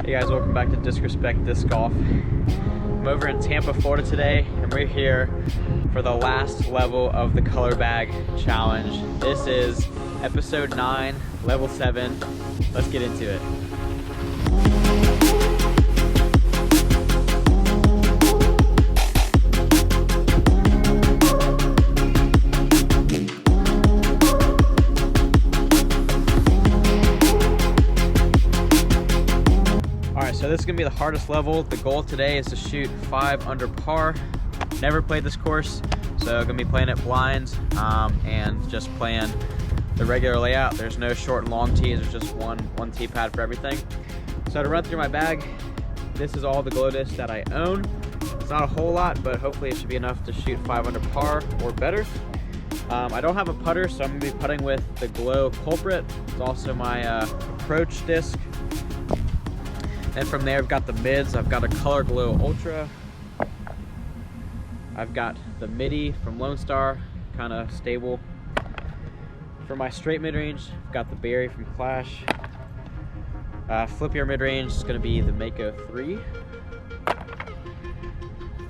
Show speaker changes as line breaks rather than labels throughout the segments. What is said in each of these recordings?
Hey guys, welcome back to Disrespect Disc Golf. I'm over in Tampa, Florida today, and we're here for the last level of the Color Bag Challenge. This is episode 9, level 7. Let's get into it. So this is gonna be the hardest level. The goal today is to shoot 5 under par. Never played this course, so gonna be playing it blind and just playing the regular layout. There's no short and long tees, there's just one tee pad for everything. So to run through my bag, this is all the glow discs that I own. It's not a whole lot, but hopefully it should be enough to shoot 5 under par or better. I don't have a putter, so I'm gonna be putting with the Glow Culprit. It's also my approach disc. And from there, I've got the mids. I've got a Color Glow Ultra. I've got the midi from Lone Star, kind of stable. For my straight mid-range, I've got the Berry from Clash. Flippier mid-range is gonna be the Mako 3.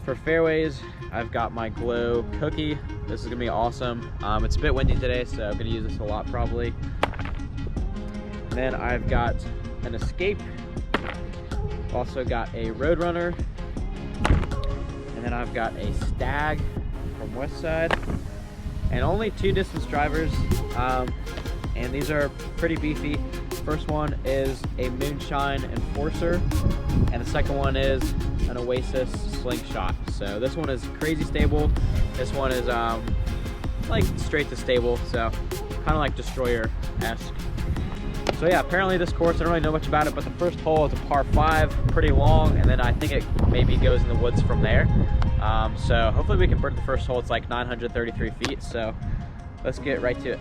For fairways, I've got my Glow Cookie. This is gonna be awesome. It's a bit windy today, so I'm gonna use this a lot probably. And then I've got an Escape. Also got a Roadrunner, and then I've got a Stag from Westside, and only 2 distance drivers, and these are pretty beefy. First one is a Moonshine Enforcer, and the second one is an Oasis Slingshot. So this one is crazy stable. This one is like straight to stable, so kind of like Destroyer-esque. So yeah, apparently this course, I don't really know much about it, but the first hole is a par 5, pretty long, and then I think it maybe goes in the woods from there. So hopefully we can bird the first hole. It's like 933 feet, so let's get right to it.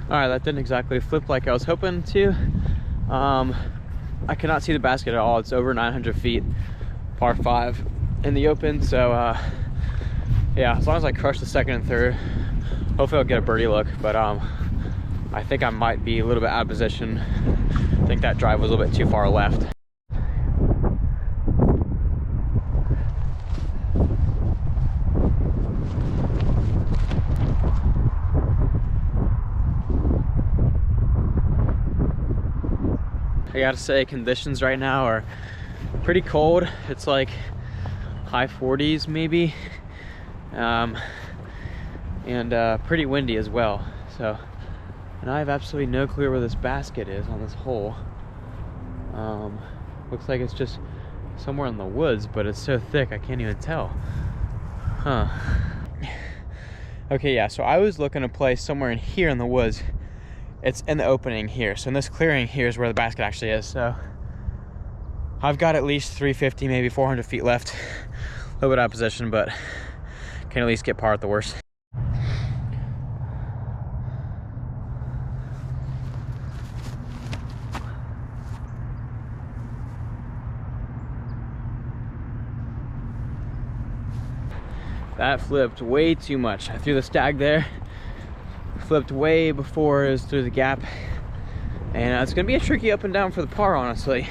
All right, that didn't exactly flip like I was hoping to. I cannot see the basket at all. It's over 900 feet, par 5 in the open. So yeah, as long as I crush the second and third, hopefully I'll get a birdie look. But I think I might be a little bit out of position. I think that drive was a little bit too far left. I gotta say, conditions right now are pretty cold. It's like high 40s maybe, and pretty windy as well. So, and I have absolutely no clue where this basket is on this hole. Looks like it's just somewhere in the woods, but it's so thick I can't even tell. Huh. Okay, yeah, so I was looking to play somewhere in here in the woods. It's in the opening here. So in this clearing here is where the basket actually is. So I've got at least 350, maybe 400 feet left. A little bit out of position, but can at least get par at the worst. That flipped way too much. I threw the Stag there. Flipped way before it was through the gap, and it's gonna be a tricky up and down for the par, honestly.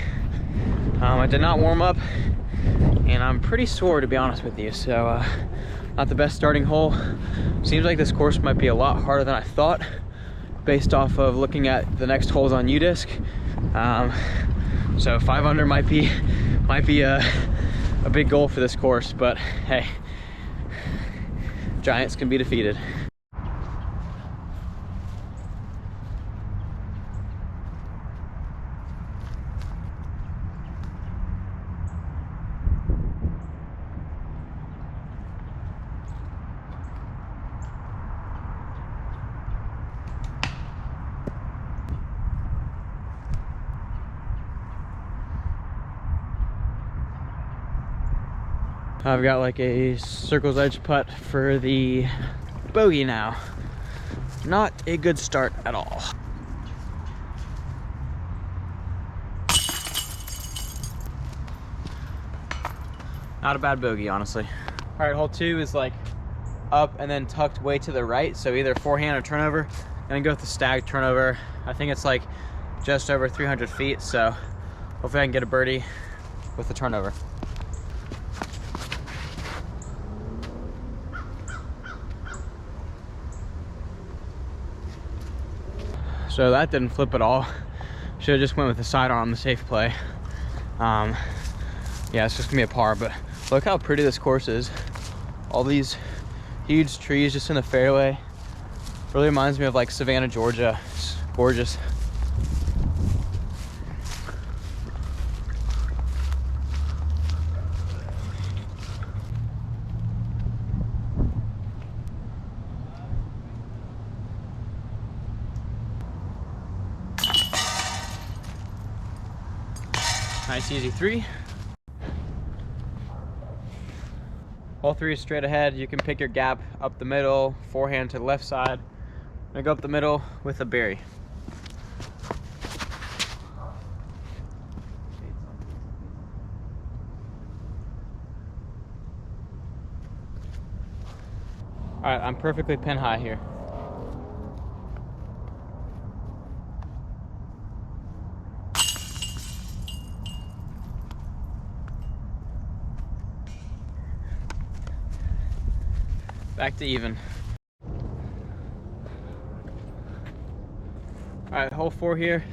I did not warm up, and I'm pretty sore, to be honest with you, so not the best starting hole. Seems like this course might be a lot harder than I thought based off of looking at the next holes on UDisc. So 5 under might be a big goal for this course, but hey, giants can be defeated. I've got like a circle's edge putt for the bogey now. Not a good start at all. Not a bad bogey, honestly. All right, hole 2 is like up and then tucked way to the right. So either forehand or turnover. And then go with the stag turnover. I think it's like just over 300 feet. So hopefully I can get a birdie with the turnover. So that didn't flip at all. Should have just went with the sidearm on the safe play. Yeah, it's just gonna be a par, but look how pretty this course is. All these huge trees just in the fairway. Really reminds me of like Savannah, Georgia. It's gorgeous. Nice easy 3. Hole 3 is straight ahead. You can pick your gap up the middle, forehand to the left side. I'm gonna go up the middle with a berry. All right, I'm perfectly pin high here. Back to even. All right, hole 4 here.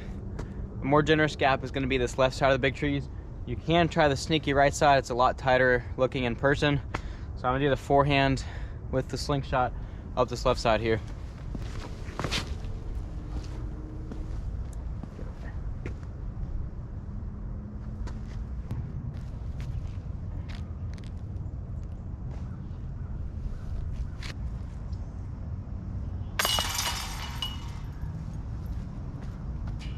A more generous gap is going to be this left side of the big trees. You can try the sneaky right side. It's a lot tighter looking in person. So I'm going to do the forehand with the slingshot up this left side here.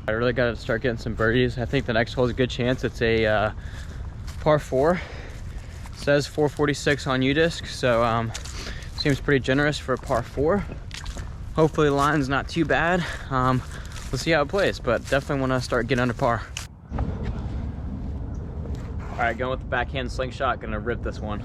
I really got to start getting some birdies. I think the next hole is a good chance. It's a par 4. It says 446 on UDisc, so seems pretty generous for a par 4. Hopefully the line's not too bad. We'll see how it plays, but definitely want to start getting under par. All right, going with the backhand slingshot. Gonna rip this one.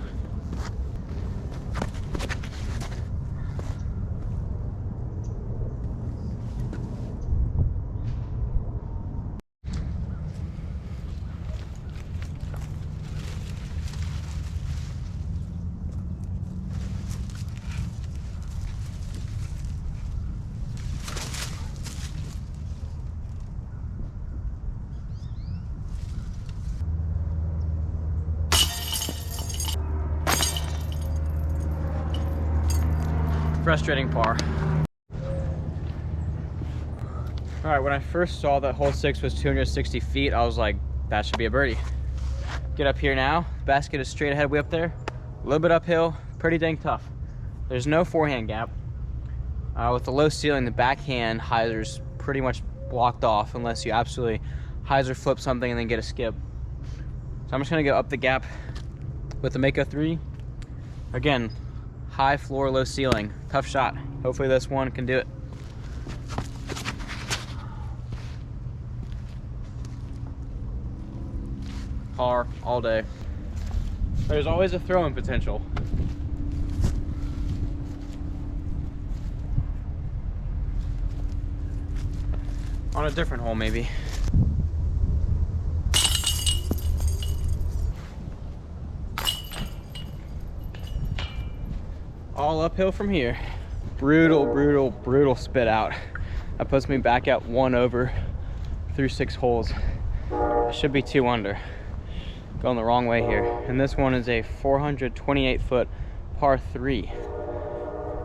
Frustrating par. All right, when I first saw that hole 6 was 260 feet, I was like, that should be a birdie. Get up here now. Basket is straight ahead way up there. A little bit uphill, pretty dang tough. There's no forehand gap. With the low ceiling, the backhand hyzer's pretty much blocked off unless you absolutely hyzer flip something and then get a skip. So I'm just gonna go up the gap with the Mako 3. Again, high floor, low ceiling. Tough shot. Hopefully this one can do it. Par all day. There's always a throw-in potential. On a different hole, maybe. All uphill from here. Brutal, brutal, brutal spit out. That puts me back at 1 over through 6 holes. I should be 2 under. Going the wrong way here. And this one is a 428 foot par 3.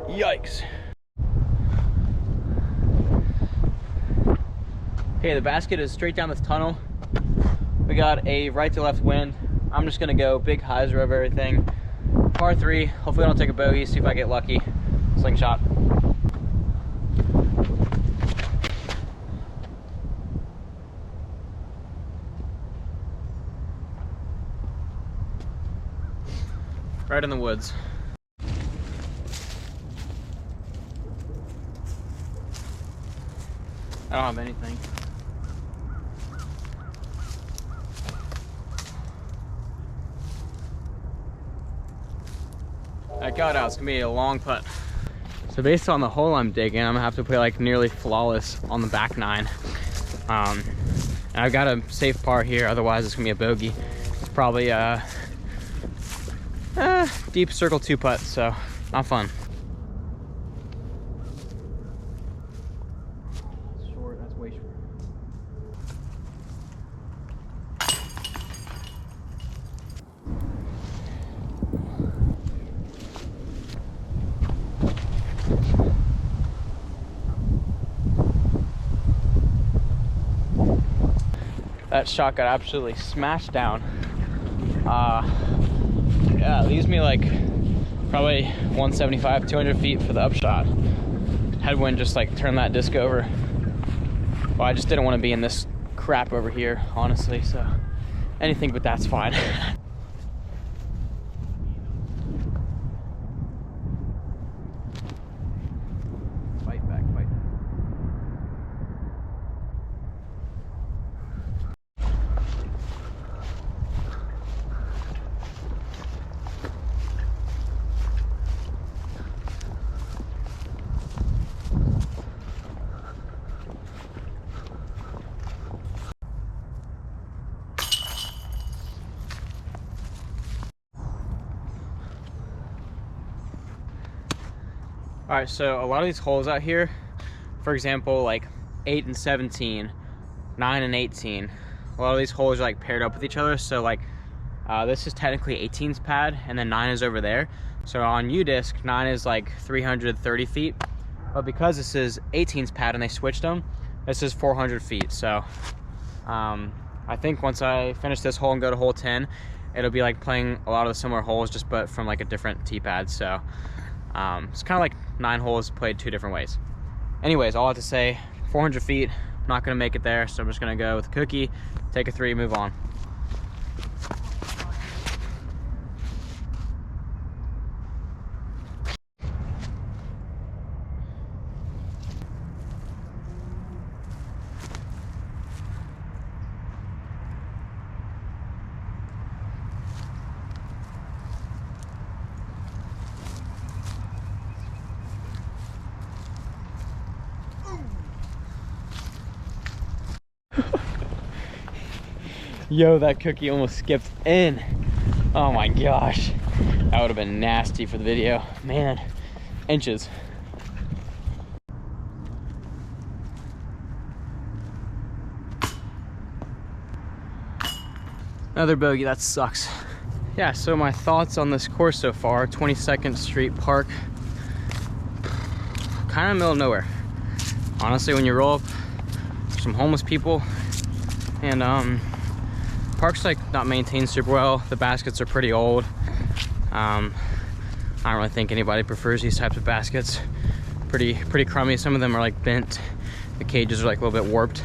Yikes. Okay, the basket is straight down this tunnel. We got a right to left wind. I'm just gonna go big hyzer of everything. Par 3, hopefully I don't take a bogey, see if I get lucky. Slingshot. Right in the woods. I don't have anything.
I got out. It's gonna be a long putt. So based on the hole I'm digging, I'm gonna have to play like nearly flawless on the back nine. And I've got a safe par here, otherwise it's gonna be a bogey. It's probably a deep circle 2 putt, so not fun. Short, that's way short. That shot got absolutely smashed down. Yeah, it leaves me like probably 175, 200 feet for the upshot. Headwind just like turned that disc over. Well, I just didn't want to be in this crap over here, honestly, so anything but that's fine. Fight back, fight. All right, so a lot of these holes out here, for example, like 8 and 17, 9 and 18, a lot of these holes are like paired up with each other. So like this is technically 18's pad and then 9 is over there. So on U-Disc, 9 is like 330 feet. But because this is 18's pad and they switched them, this is 400 feet. So I think once I finish this hole and go to hole 10, it'll be like playing a lot of the similar holes, just but from like a different tee pad. So it's kind of like 9 holes played 2 different ways. Anyways, all I have to say, 400 feet, I'm not gonna make it there, so I'm just gonna go with a cookie, take a 3, move on. Yo, that cookie almost skipped in. Oh my gosh. That would have been nasty for the video. Man, inches. Another bogey, that sucks. Yeah, so my thoughts on this course so far, 22nd Street Park. Kind of middle of nowhere. Honestly, when you roll up, some homeless people, and park's like not maintained super well. The baskets are pretty old. I don't really think anybody prefers these types of baskets. Pretty crummy. Some of them are like bent. The cages are like a little bit warped.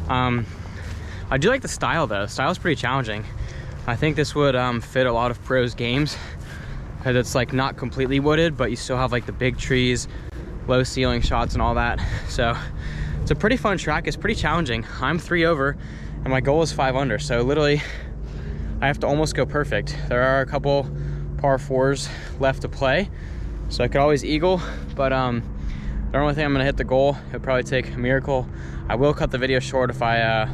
I do like the style though. The style's pretty challenging. I think this would fit a lot of pros games because it's like not completely wooded, but you still have like the big trees, low ceiling shots and all that. So it's a pretty fun track. It's pretty challenging. I'm 3 over and my goal is 5 under. So literally I have to almost go perfect. There are a couple par 4s left to play. So I could always eagle, but the only thing I'm gonna hit the goal. It'll probably take a miracle. I will cut the video short if I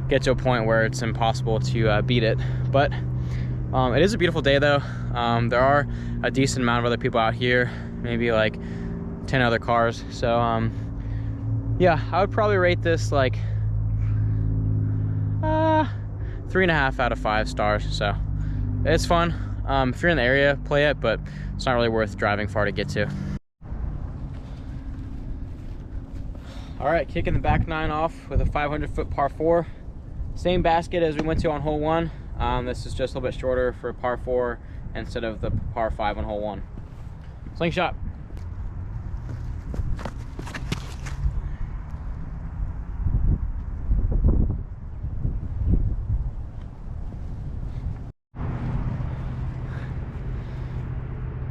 get to a point where it's impossible to beat it. But it is a beautiful day though. There are a decent amount of other people out here, maybe like 10 other cars. So yeah, I would probably rate this like 3.5 out of 5 stars. So it's fun. If you're in the area, play it, but it's not really worth driving far to get to. All right, kicking the back 9 off with a 500-foot par 4. Same basket as we went to on hole 1. This is just a little bit shorter for par 4 instead of the par 5 on hole 1. Slingshot.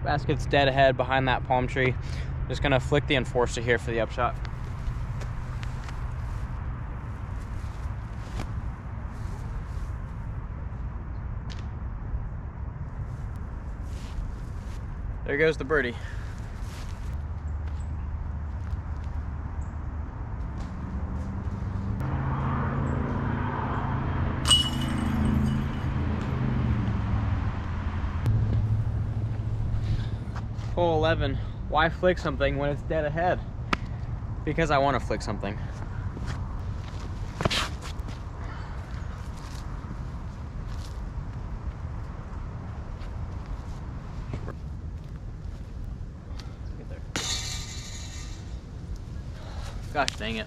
Basket's dead ahead behind that palm tree. Just gonna flick the enforcer here for the upshot. There goes the birdie. Hole 11. Why flick something when it's dead ahead? Because I want to flick something. Gosh dang it.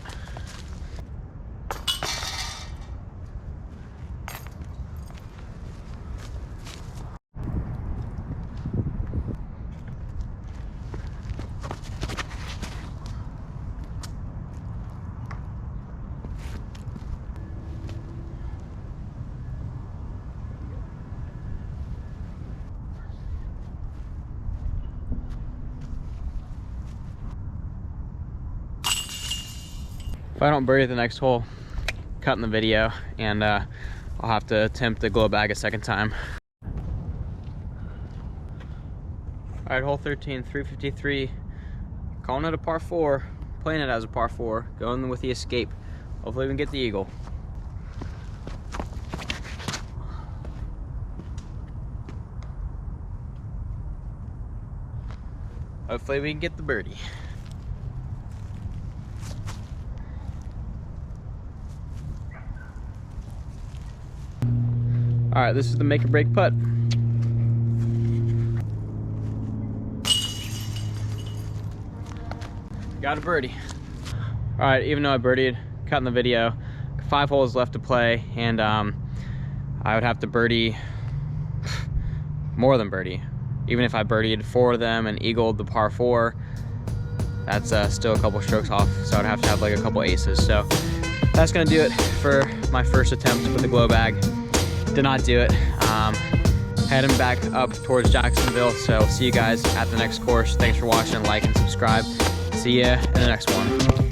If I don't birdie the next hole, cutting the video, and I'll have to attempt the glow bag a second time. All right, hole 13, 353. Calling it a par 4, playing it as a par 4, going with the escape. Hopefully we can get the eagle. Hopefully we can get the birdie. All right, this is the make or break putt. Got a birdie. All right, even though I birdied, cutting the video, 5 holes left to play, and I would have to birdie more than birdie. Even if I birdied 4 of them and eagled the par 4, that's still a couple strokes off, so I'd have to have like a couple aces. So that's gonna do it for my first attempt with the glow bag. Did not do it. Heading back up towards Jacksonville, so see you guys at the next course. Thanks for watching, like and subscribe. See ya in the next one.